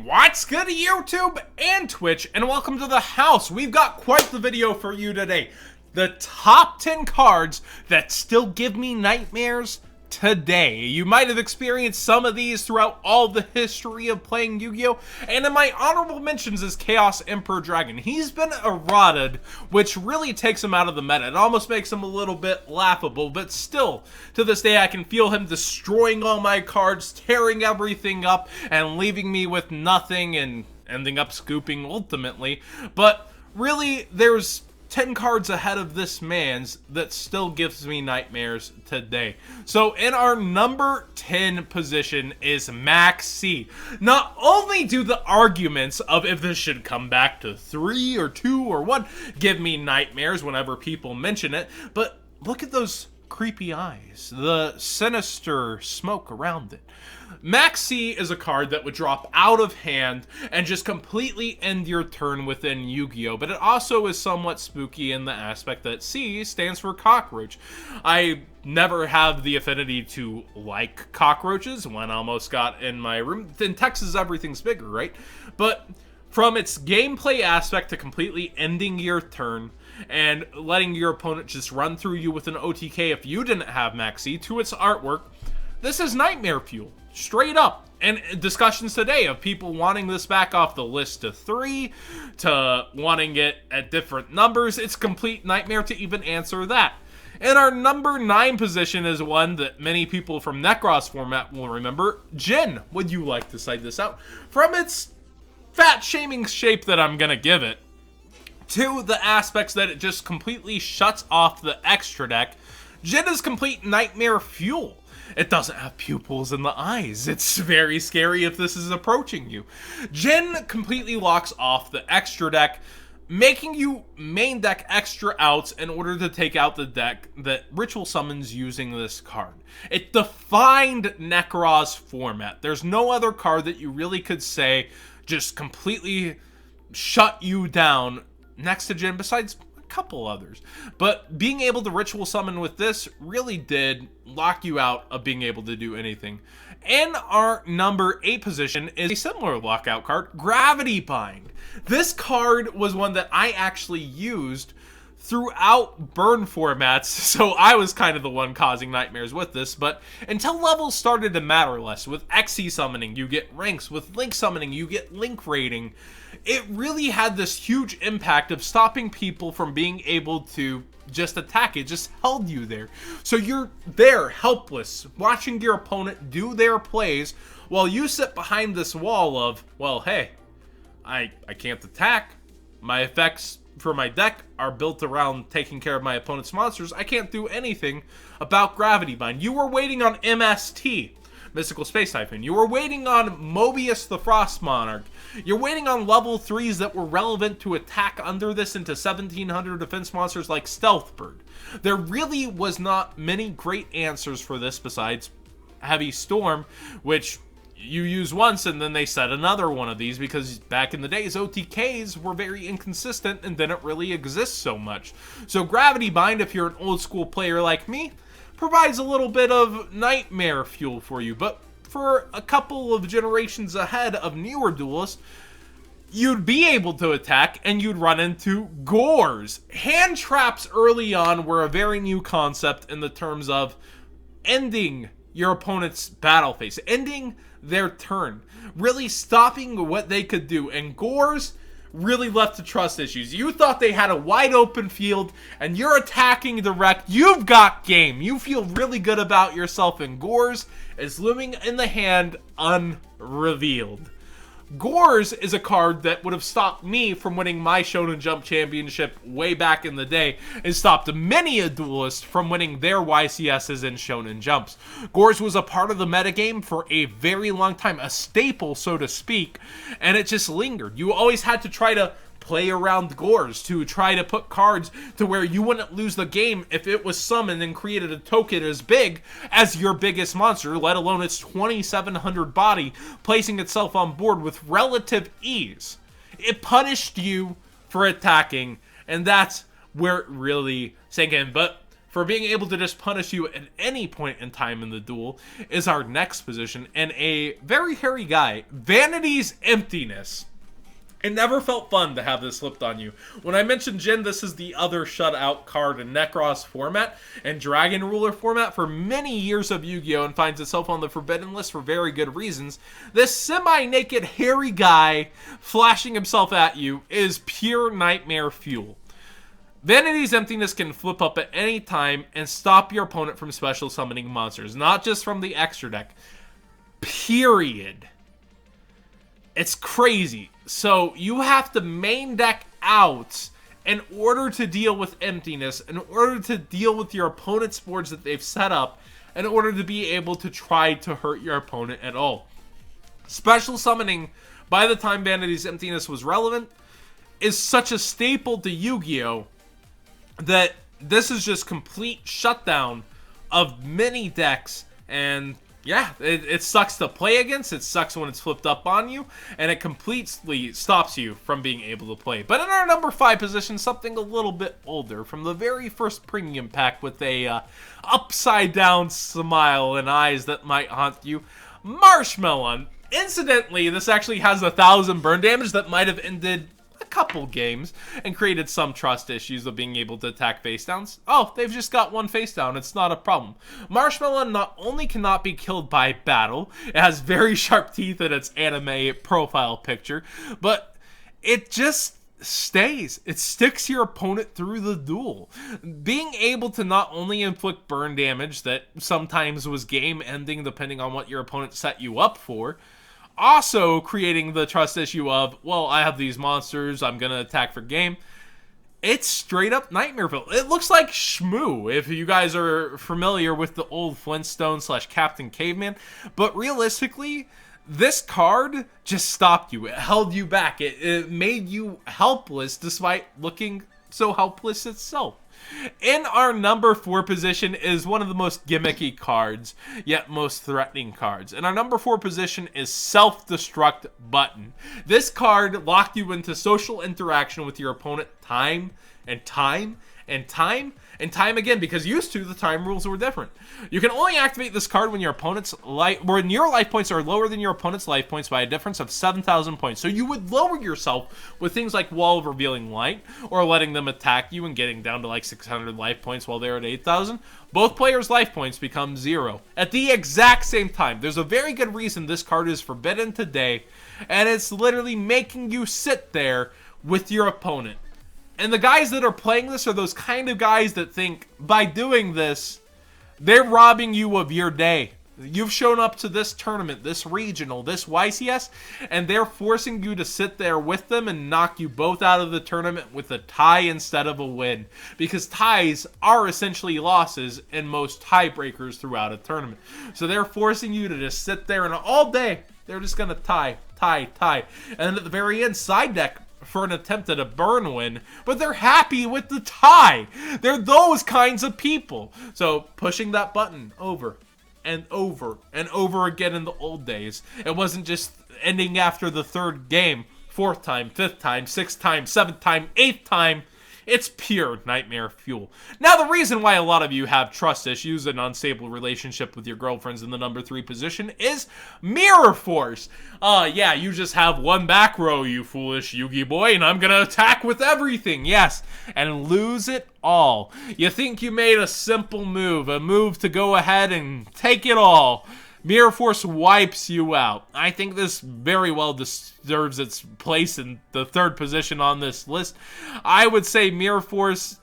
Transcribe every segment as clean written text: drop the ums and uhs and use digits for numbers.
What's good YouTube and Twitch, and welcome to the house. We've got quite the video for you today. The top 10 cards that still give me nightmares today. You might have experienced some of these throughout all the history of playing Yu-Gi-Oh! And in my honorable mentions is Chaos Emperor Dragon. He's been eroded, which really takes him out of the meta. It almost makes him a little bit laughable, but still, to this day, I can feel him destroying all my cards, tearing everything up, and leaving me with nothing, and ending up scooping ultimately. But really, there's 10 cards ahead of this man's that still gives me nightmares today. So in our number 10 position is Max C. Not only do the arguments of if this should come back to 3 or 2 or 1 give me nightmares whenever people mention it, but look at those creepy eyes, the sinister smoke around it. Max C is a card that would drop out of hand and just completely end your turn within Yu-Gi-Oh! But it also is somewhat spooky in the aspect that C stands for cockroach. I never have the affinity to like cockroaches. One almost got in my room. In Texas, everything's bigger, right? But from its gameplay aspect to completely ending your turn and letting your opponent just run through you with an OTK if you didn't have Max C, to its artwork, this is nightmare fuel. Straight up. And discussions today of people wanting this back off the list to 3, to wanting it at different numbers. It's complete nightmare to even answer that. And our number 9 position is one that many people from Necros format will remember. Jin, would you like to cite this out? From its fat-shaming shape that I'm gonna give it, to the aspects that it just completely shuts off the extra deck, Jin is complete nightmare fuel. It doesn't have pupils in the eyes. It's very scary if this is approaching you. Jin completely locks off the extra deck, making you main deck extra outs in order to take out the deck that ritual summons using this card. It defined Necros format. There's no other card that you really could say just completely shut you down next to Jin, besides a couple others. But being able to ritual summon with this really did lock you out of being able to do anything. And our number 8 position is a similar lockout card, Gravity Bind. This card was one that I actually used throughout burn formats, so I was kind of the one causing nightmares with this, but until levels started to matter less. With XC summoning, you get ranks. With Link summoning, you get Link rating. It really had this huge impact of stopping people from being able to just attack. It just held you there. So you're there, helpless, watching your opponent do their plays, while you sit behind this wall of, well, hey, I can't attack. My effects for my deck are built around taking care of my opponent's monsters. I can't do anything about Gravity Bind. You were waiting on MST, Mystical Space Typhoon. You were waiting on Mobius the Frost Monarch. You're waiting on level 3s that were relevant to attack under this into 1700 defense monsters like Stealth Bird. There really was not many great answers for this besides Heavy Storm, which you use once and then they set another one of these, because back in the days OTKs were very inconsistent and didn't really exist so much. So Gravity Bind, if you're an old school player like me, provides a little bit of nightmare fuel for you. But for a couple of generations ahead of newer duelists, you'd be able to attack and you'd run into Gores. Hand traps early on were a very new concept in the terms of ending your opponent's battle phase, ending their turn, really stopping what they could do. And Gores really left to trust issues. You thought they had a wide open field and you're attacking direct. You've got game. You feel really good about yourself, and Gores is looming in the hand unrevealed. Gores is a card that would have stopped me from winning my Shonen Jump championship way back in the day, and stopped many a duelist from winning their YCSs and Shonen Jumps. Gores was a part of the metagame for a very long time, a staple, so to speak, and it just lingered. You always had to try to play around Gores to try to put cards to where you wouldn't lose the game if it was summoned and created a token as big as your biggest monster, let alone its 2700 body, placing itself on board with relative ease. It punished you for attacking, and that's where it really sank in. But for being able to just punish you at any point in time in the duel, is our next position, and a very hairy guy, Vanity's Emptiness. It never felt fun to have this slipped on you. When I mentioned Jin, this is the other shutout card in Necros format and Dragon Ruler format for many years of Yu-Gi-Oh! And finds itself on the Forbidden list for very good reasons. This semi-naked, hairy guy flashing himself at you is pure nightmare fuel. Vanity's Emptiness can flip up at any time and stop your opponent from special summoning monsters, not just from the extra deck. Period. It's crazy. So you have to main deck out in order to deal with Emptiness, in order to deal with your opponent's boards that they've set up, in order to be able to try to hurt your opponent at all. Special summoning, by the time Vanity's Emptiness was relevant, is such a staple to Yu-Gi-Oh! That this is just complete shutdown of many decks, and yeah, it sucks to play against, it sucks when it's flipped up on you, and it completely stops you from being able to play. But in our number 5 position, something a little bit older, from the very first premium pack with a upside down smile and eyes that might haunt you, MARSHMALLON. Incidentally, this actually has 1,000 burn damage that might have ended a couple games and created some trust issues of being able to attack face downs. Oh, they've just got one face down. It's not a problem. MARSHMALLON not only cannot be killed by battle, it has very sharp teeth in its anime profile picture, but it just stays. It sticks your opponent through the duel. Being able to not only inflict burn damage that sometimes was game ending depending on what your opponent set you up for, also creating the trust issue of, well, I have these monsters, I'm gonna attack for game. It's straight up Nightmareville. It looks like Shmoo, if you guys are familiar with the old Flintstone / Captain Caveman. But realistically, this card just stopped you. It held you back. It made you helpless despite looking so helpless itself. In our number 4 position is one of the most gimmicky cards, yet most threatening cards. And our number 4 position is Self-Destruct Button. This card locked you into social interaction with your opponent time and time and time and time again, because used to, the time rules were different. You can only activate this card when your opponent's when your life points are lower than your opponent's life points by a difference of 7,000 points. So you would lower yourself with things like Wall of Revealing Light, or letting them attack you and getting down to like 600 life points while they're at 8,000. Both players' life points become 0 at the exact same time. There's a very good reason this card is forbidden today, and it's literally making you sit there with your opponent. And the guys that are playing this are those kind of guys that think, by doing this, they're robbing you of your day. You've shown up to this tournament, this regional, this YCS, and they're forcing you to sit there with them and knock you both out of the tournament with a tie instead of a win. Because ties are essentially losses in most tiebreakers throughout a tournament. So they're forcing you to just sit there, and all day, they're just going to tie. And then at the very end, side deck for an attempt at a burn win, but they're happy with the tie. They're those kinds of people. So pushing that button over and over and over again in the old days. It wasn't just ending after the 3rd game, 4th time, 5th time, 6th time, 7th time, 8th time. It's pure nightmare fuel. Now, the reason why a lot of you have trust issues and unstable relationship with your girlfriends in the number 3 position is Mirror Force. Yeah, you just have one back row, you foolish Yugi boy, and I'm gonna attack with everything, yes, and lose it all. You think you made a simple move, a move to go ahead and take it all. Mirror Force wipes you out. I think this very well deserves its place in the 3rd position on this list. I would say Mirror Force,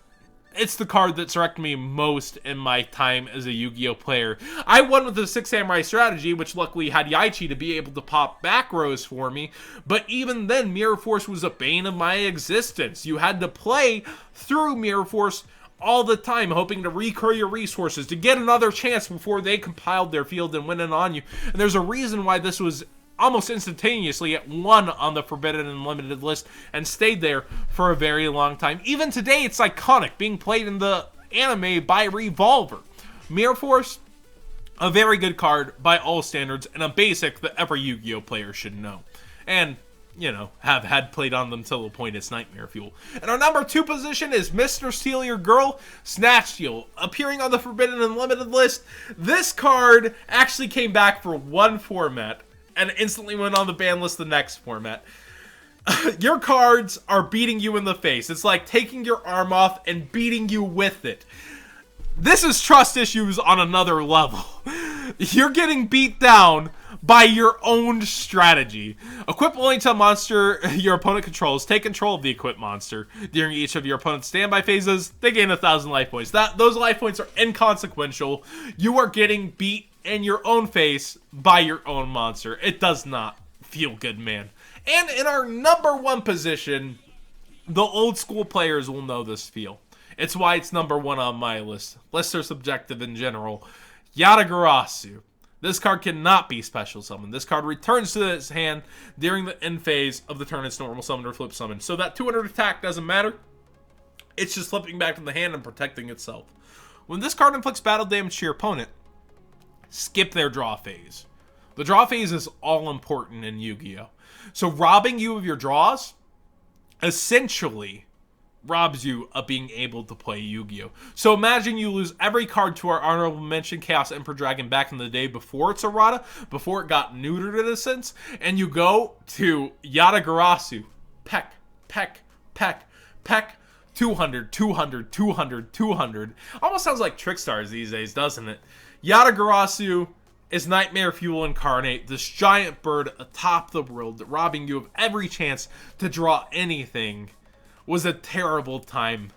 it's the card that's wrecked me most in my time as a Yu-Gi-Oh player. I won with the 6 Samurai strategy, which luckily had Yaichi to be able to pop back rows for me, but even then, Mirror Force was a bane of my existence. You had to play through Mirror Force all the time, hoping to recur your resources to get another chance before they compiled their field and went in on you. And there's a reason why this was almost instantaneously at 1 on the Forbidden and Limited list and stayed there for a very long time. Even today, it's iconic, being played in the anime by Revolver. Mirror Force, a very good card by all standards, and a basic that every Yu-Gi-Oh player should know. And you know, have had played on them till the point it's nightmare fuel. And our number 2 position is Mr. Steal Your Girl, Snatch Steal. Appearing on the Forbidden Unlimited list, this card actually came back for one format and instantly went on the ban list the next format. Your cards are beating you in the face. It's like taking your arm off and beating you with it. This is trust issues on another level. You're getting beat down by your own strategy. Equip only to a monster your opponent controls. Take control of the equipped monster. During each of your opponent's standby phases, they gain 1,000 life points. Those life points are inconsequential. You are getting beat in your own face by your own monster. It does not feel good, man. And in our number 1 position, the old school players will know this feel. It's why it's number 1 on my list. Lists are subjective in general. YATA-GARASU. This card cannot be special summoned. This card returns to its hand during the end phase of the turn it's normal summon or flip summon. So that 200 attack doesn't matter. It's just slipping back to the hand and protecting itself. When this card inflicts battle damage to your opponent, skip their draw phase. The draw phase is all important in Yu-Gi-Oh! So robbing you of your draws essentially robs you of being able to play Yu-Gi-Oh! So imagine you lose every card to our honorable mention Chaos Emperor Dragon back in the day before its errata, before it got neutered in a sense, and you go to YATA-GARASU. Peck, peck, peck, peck, 200, 200, 200, 200. Almost sounds like Trickstars these days, doesn't it? YATA-GARASU is Nightmare Fuel incarnate, this giant bird atop the world, robbing you of every chance to draw anything. Was a terrible time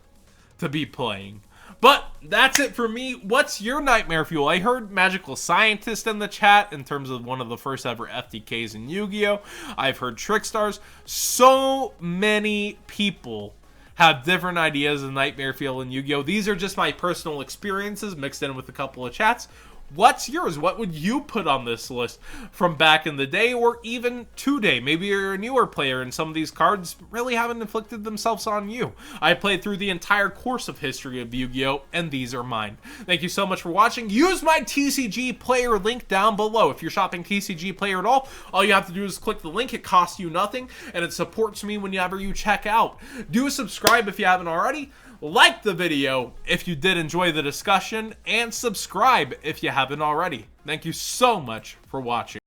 to be playing. But that's it for me. What's your Nightmare Fuel? I heard Magical Scientist in the chat in terms of one of the first ever FTKs in Yu-Gi-Oh! I've heard Trickstars. So many people have different ideas of Nightmare Fuel in Yu-Gi-Oh! These are just my personal experiences mixed in with a couple of chats. What's yours? What would you put on this list from back in the day or even today? Maybe you're a newer player and some of these cards really haven't inflicted themselves on you. I played through the entire course of history of Yu-Gi-Oh! And these are mine. Thank you so much for watching. Use my TCG player link down below. If you're shopping TCG player at all you have to do is click the link. It costs you nothing and it supports me whenever you check out. Do subscribe if you haven't already. Like the video if you did enjoy the discussion, and subscribe if you haven't already. Thank you so much for watching.